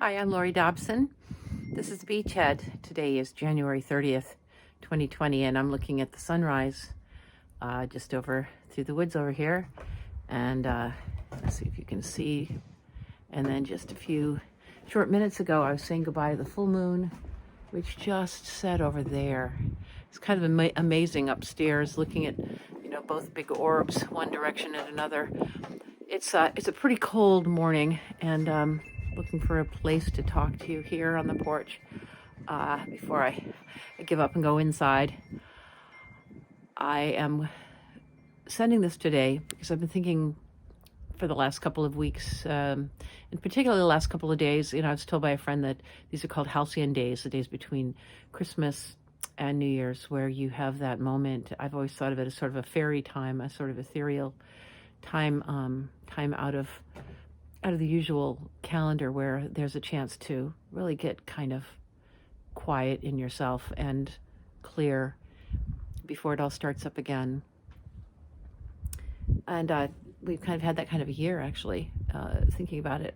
Hi, I'm Laurie Dobson. This is Beachhead. Today is January 30th, 2020, and I'm looking at the sunrise just over through the woods over here. And let's see if you can see. And then just a few short minutes ago, I was saying goodbye to the full moon, which just set over there. It's kind of amazing upstairs, looking at both big orbs, one direction and another. It's a pretty cold morning, and looking for a place to talk to you here on the porch before I give up and go inside. I am sending this today because I've been thinking for the last couple of weeks, in particular the last couple of days. I was told by a friend that these are called halcyon days, the days between Christmas and New Year's, where you have that moment. I've always thought of it as sort of a fairy time, a sort of ethereal time, time out of the usual calendar, where there's a chance to really get kind of quiet in yourself and clear before it all starts up again. And we've kind of had that kind of a year, actually, thinking about it.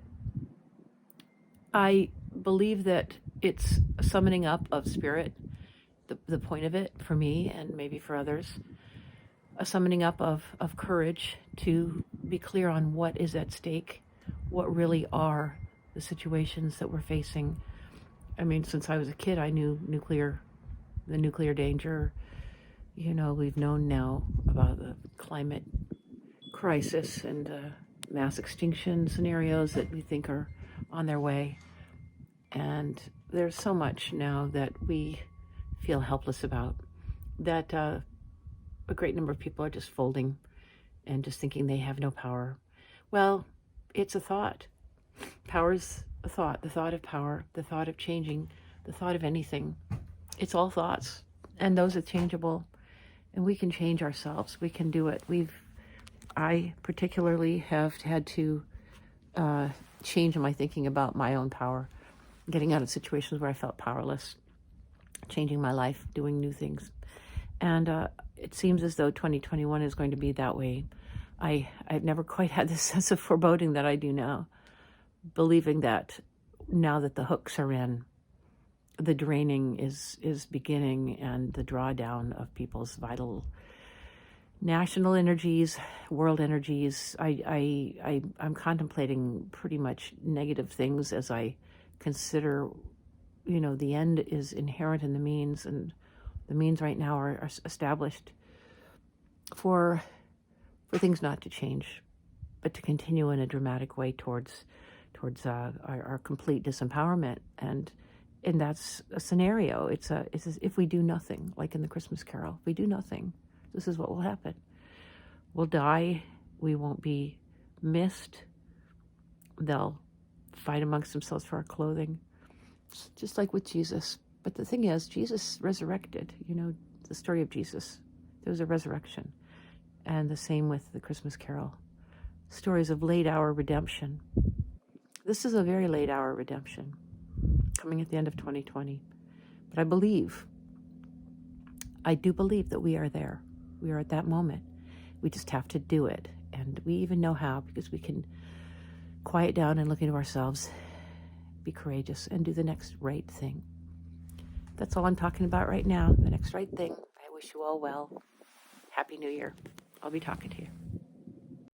I believe that it's a summoning up of spirit, the point of it for me and maybe for others, a summoning up of courage to be clear on what is at stake, what really are the situations that we're facing. I mean, since I was a kid, I knew the nuclear danger. We've known now about the climate crisis and mass extinction scenarios that we think are on their way. And there's so much now that we feel helpless about, that a great number of people are just folding and just thinking they have no power. Well, it's a thought. Power's a thought, the thought of power, the thought of changing, the thought of anything. It's all thoughts, and those are changeable, and we can change ourselves. We can do it. I particularly have had to change my thinking about my own power, getting out of situations where I felt powerless, changing my life, doing new things. And it seems as though 2021 is going to be that way. I've never quite had this sense of foreboding that I do now, believing that now that the hooks are in, the draining is beginning, and the drawdown of people's vital national energies, world energies. I'm contemplating pretty much negative things as I consider, the end is inherent in the means, and the means right now are established for things not to change, but to continue in a dramatic way towards our complete disempowerment. And that's a scenario. It's as if we do nothing, like in the Christmas Carol. If we do nothing, this is what will happen. We'll die. We won't be missed. They'll fight amongst themselves for our clothing, just like with Jesus. But the thing is, Jesus resurrected. The story of Jesus. There was a resurrection. And the same with the Christmas Carol. Stories of late hour redemption. This is a very late hour redemption coming at the end of 2020. But I do believe that we are there. We are at that moment. We just have to do it. And we even know how, because we can quiet down and look into ourselves, be courageous, and do the next right thing. That's all I'm talking about right now, the next right thing. I wish you all well. Happy New Year. I'll be talking to you.